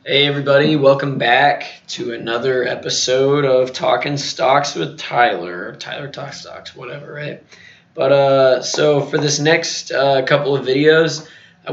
Hey everybody, welcome back to another episode of Talking Stocks with Tyler. Tyler Talks Stocks, whatever, right? So for this next couple of videos, I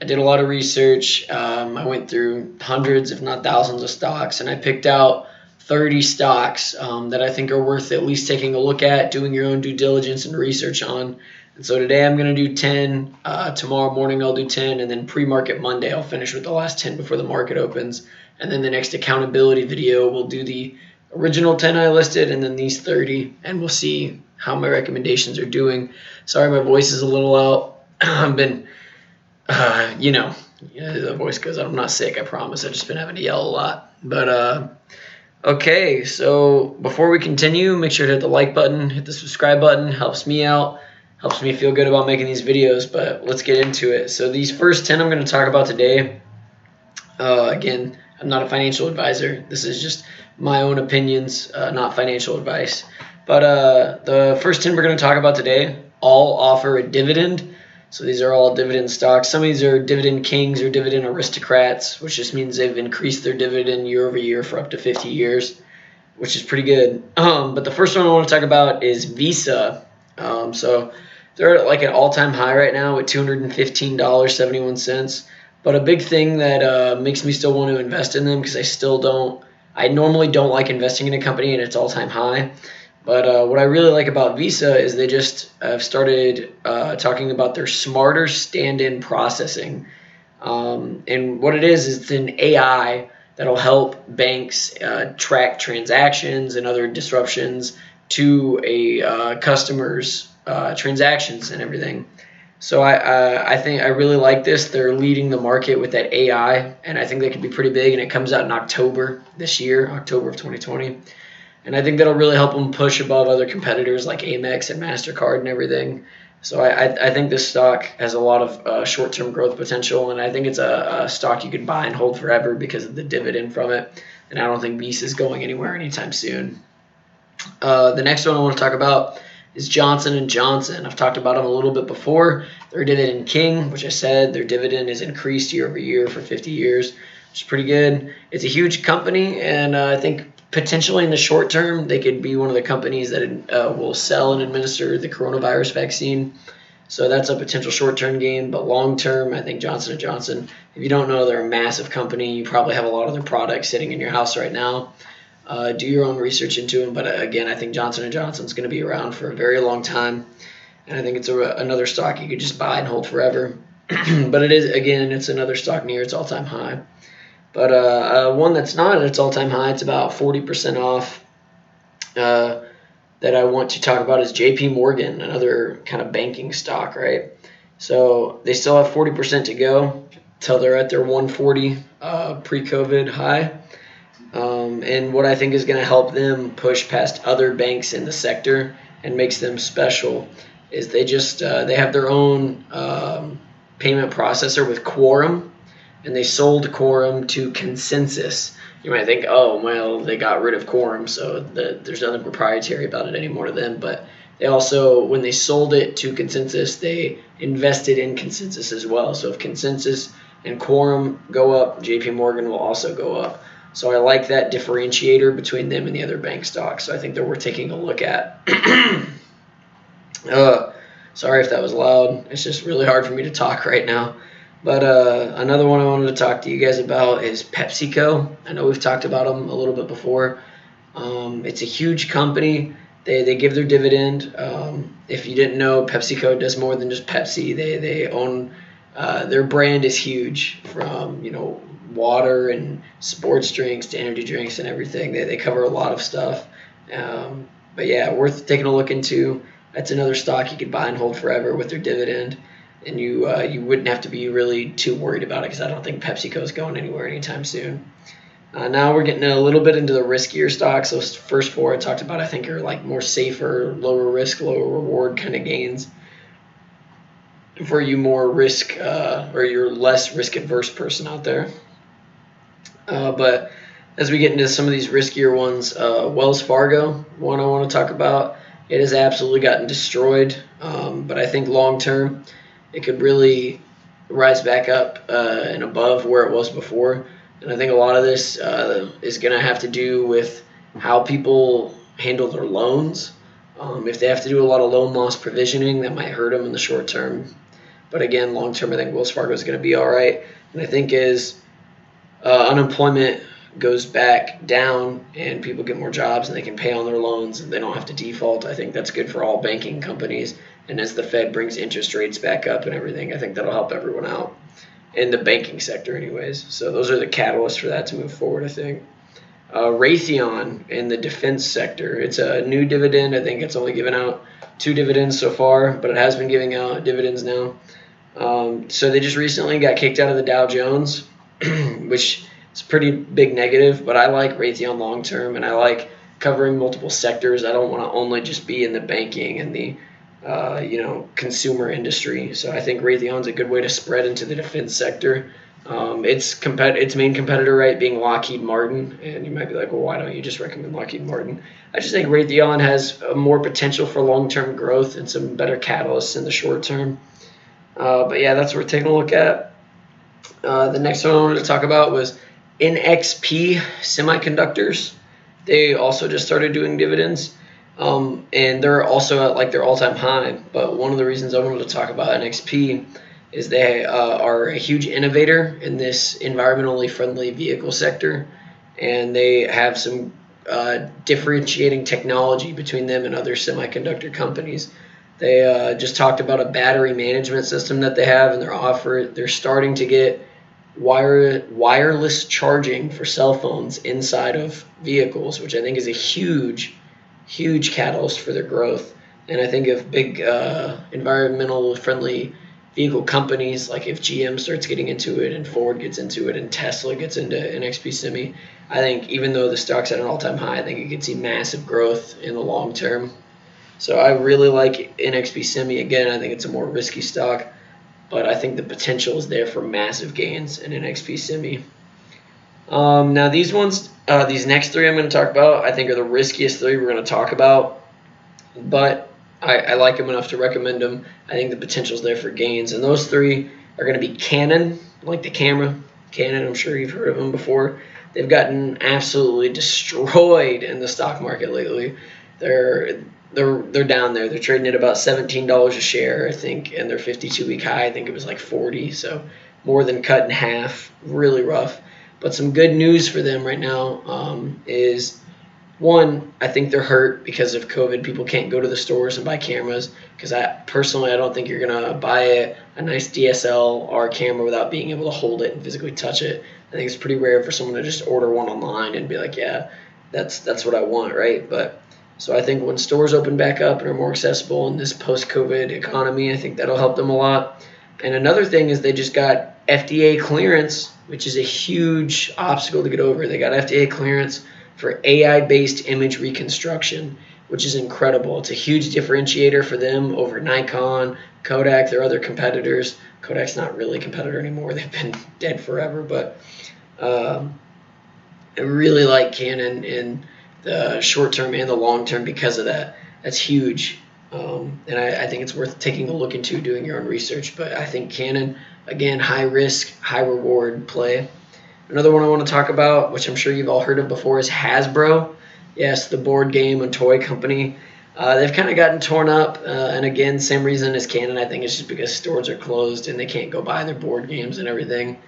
did a lot of research. I went through hundreds, if not thousands of stocks, and I picked out 30 stocks that I think are worth at least taking a look at, doing your own due diligence and research on. And so today I'm going to do 10. Tomorrow morning I'll do 10. And then pre-market Monday I'll finish with the last 10 before the market opens. And then the next accountability video we'll do the original 10 I listed and then these 30. And we'll see how my recommendations are doing. Sorry my voice is a little out. I've been, the voice goes out. I'm not sick, I promise. I've just been having to yell a lot. Okay, so before we continue, make sure to hit the like button, hit the subscribe button. Helps me out. Helps me feel good about making these videos, but let's get into it. So these first 10 I'm going to talk about today, again, I'm not a financial advisor. This is just my own opinions, not financial advice. But the first 10 we're going to talk about today all offer a dividend. So these are all dividend stocks. Some of these are dividend kings or dividend aristocrats, which just means they've increased their dividend year over year for up to 50 years, which is pretty good. But the first one I want to talk about is Visa. So they're at like an all-time high right now at $215.71. But a big thing that makes me still want to invest in them, because I normally don't like investing in a company at its all-time high. But what I really like about Visa is they just have started talking about their smarter stand-in processing. And what it is it's an AI that'll help banks track transactions and other disruptions to a customer's transactions and everything. So I think I really like this. They're leading the market with that AI, and I think they could be pretty big. And it comes out in October this year, October of 2020. And I think that'll really help them push above other competitors like Amex and MasterCard and everything. So I think this stock has a lot of short-term growth potential, and I think it's a stock you could buy and hold forever because of the dividend from it. And I don't think Visa is going anywhere anytime soon. The next one I want to talk about is Johnson & Johnson. I've talked about them a little bit before. They're a dividend king, which I said their dividend is increased year over year for 50 years, which is pretty good. It's a huge company, and I think potentially in the short term, they could be one of the companies that will sell and administer the coronavirus vaccine. So that's a potential short-term gain. But long-term, I think Johnson & Johnson, if you don't know, they're a massive company. You probably have a lot of their products sitting in your house right now. Do your own research into them. But again, I think Johnson & Johnson is going to be around for a very long time. And I think it's another stock you could just buy and hold forever. But it's another stock near its all-time high. But one that's not at its all-time high, it's about 40% off, that I want to talk about is JP Morgan, another kind of banking stock, right? So they still have 40% to go till they're at their 140 pre-COVID high. And what I think is going to help them push past other banks in the sector and makes them special is they have their own payment processor with Quorum, and they sold Quorum to Consensus. You might think, oh, well, they got rid of Quorum, so there's nothing proprietary about it anymore to them. But they also, when they sold it to Consensus, they invested in Consensus as well. So if Consensus and Quorum go up, JP Morgan will also go up. So I like that differentiator between them and the other bank stocks. So I think they're worth taking a look at. Sorry if that was loud. It's just really hard for me to talk right now. But another one I wanted to talk to you guys about is PepsiCo. I know we've talked about them a little bit before. It's a huge company. They give their dividend. If you didn't know, PepsiCo does more than just Pepsi. They own their brand is huge, from water and sports drinks to energy drinks and everything. They cover a lot of stuff. But yeah, worth taking a look into. That's another stock you could buy and hold forever with their dividend. And you wouldn't have to be really too worried about it, because I don't think PepsiCo is going anywhere anytime soon. Now we're getting a little bit into the riskier stocks. Those first four I talked about, I think, are like more safer, lower risk, lower reward kind of gains for you more risk or you're less risk adverse person out there. But as we get into some of these riskier ones, Wells Fargo, one I want to talk about. It has absolutely gotten destroyed, but I think long term it could really rise back up and above where it was before. And I think a lot of this is going to have to do with how people handle their loans. If they have to do a lot of loan loss provisioning, that might hurt them in the short term. But again, long term, I think Wells Fargo is going to be all right. And I think as unemployment goes back down and people get more jobs and they can pay on their loans and they don't have to default, I think that's good for all banking companies. And as the Fed brings interest rates back up and everything, I think that'll help everyone out in the banking sector anyways. So those are the catalysts for that to move forward, I think. Raytheon in the defense sector. It's a new dividend. I think it's only given out 2 dividends so far, but it has been giving out dividends now. So they just recently got kicked out of the Dow Jones, which is a pretty big negative, but I like Raytheon long term, and I like covering multiple sectors. I don't want to only just be in the banking and the consumer industry. So I think Raytheon's a good way to spread into the defense sector. Its main competitor, right, being Lockheed Martin, and you might be like, well, why don't you just recommend Lockheed Martin? I just think Raytheon has more potential for long-term growth and some better catalysts in the short term. But yeah, that's what we're taking a look at. The next one I wanted to talk about was NXP Semiconductors. They also just started doing dividends, and they're also at like their all-time high. But one of the reasons I wanted to talk about NXP is they are a huge innovator in this environmentally friendly vehicle sector, and they have some differentiating technology between them and other semiconductor companies. They just talked about a battery management system that they have, and they're starting to get wireless charging for cell phones inside of vehicles, which I think is a huge catalyst for their growth. And I think if big environmental friendly vehicle companies, like if GM starts getting into it and Ford gets into it and Tesla gets into NXP Semi, I think even though the stock's at an all-time high, I think it could see massive growth in the long term. So I really like NXP Semi. Again, I think it's a more risky stock, but I think the potential is there for massive gains in NXP Semi. Now these next 3 I'm going to talk about, I think are the riskiest 3 we're going to talk about, but I like them enough to recommend them. I think the potential is there for gains, and those 3 are going to be Canon, like the camera. Canon, I'm sure you've heard of them before. They've gotten absolutely destroyed in the stock market lately. They're down there. They're trading at about $17 a share, I think, and their 52-week high, I think it was like 40, so more than cut in half. Really rough. But some good news for them right now is, one, I think they're hurt because of COVID. People can't go to the stores and buy cameras, because I don't think you're going to buy a nice DSLR camera without being able to hold it and physically touch it. I think it's pretty rare for someone to just order one online and be like, yeah, that's what I want, right? But so I think when stores open back up and are more accessible in this post-COVID economy, I think that'll help them a lot. And another thing is they just got FDA clearance, which is a huge obstacle to get over. They got FDA clearance for AI-based image reconstruction, which is incredible. It's a huge differentiator for them over Nikon, Kodak, their other competitors. Kodak's not really a competitor anymore. They've been dead forever. But I really like Canon in the short term and the long term because of that. That's huge. And I think it's worth taking a look into, doing your own research. But I think Canon, again, high risk, high reward play. Another one I want to talk about, which I'm sure you've all heard of before, is Hasbro. Yes, the board game and toy company. They've kind of gotten torn up. And again, same reason as Canon. I think it's just because stores are closed and they can't go buy their board games and everything.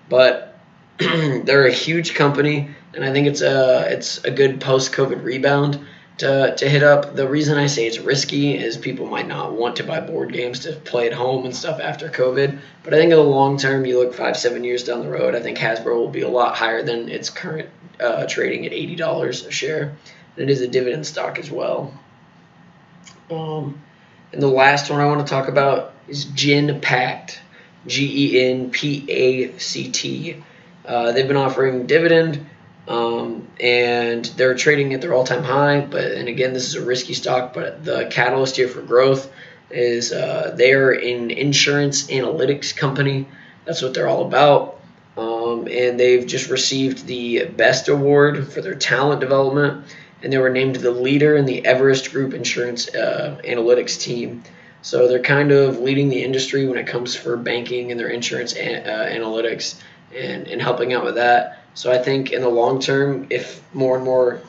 But they're a huge company, and I think it's a good post-COVID rebound to hit up. The reason I say it's risky is people might not want to buy board games to play at home and stuff after COVID. But I think in the long term, you look 5-7 years down the road, I think Hasbro will be a lot higher than its current trading at $80 a share. And it is a dividend stock as well. And the last one I want to talk about is Genpact, GENPACT. They've been offering dividend, and they're trading at their all-time high. And again, this is a risky stock, but the catalyst here for growth is they're an insurance analytics company. That's what they're all about. And they've just received the Best Award for their talent development, and they were named the leader in the Everest Group Insurance Analytics team. So they're kind of leading the industry when it comes for banking and their insurance analytics and helping out with that. So I think in the long term, if more and more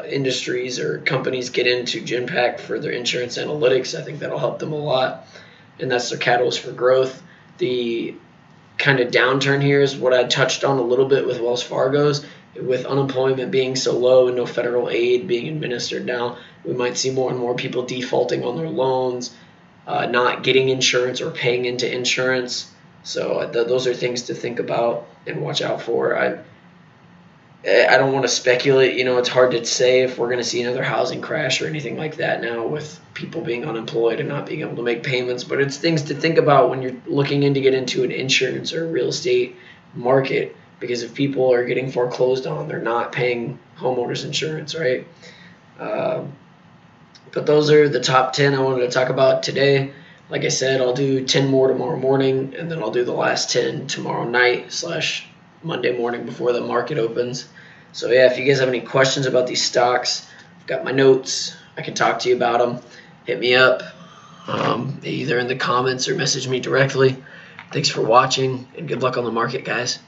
industries or companies get into Genpact for their insurance analytics, I think that'll help them a lot, and that's their catalyst for growth. The kind of downturn here is what I touched on a little bit with Wells Fargo's. With unemployment being so low and no federal aid being administered now, we might see more and more people defaulting on their loans, not getting insurance or paying into insurance. So those are things to think about and watch out for. I don't want to speculate. It's hard to say if we're going to see another housing crash or anything like that now with people being unemployed and not being able to make payments. But it's things to think about when you're looking in to get into an insurance or real estate market. Because if people are getting foreclosed on, they're not paying homeowners insurance, right? But those are the top 10 I wanted to talk about today. Like I said, I'll do 10 more tomorrow morning, and then I'll do the last 10 tomorrow night / Monday morning before the market opens. So yeah, if you guys have any questions about these stocks, I've got my notes. I can talk to you about them. Hit me up, either in the comments or message me directly. Thanks for watching, and good luck on the market, guys.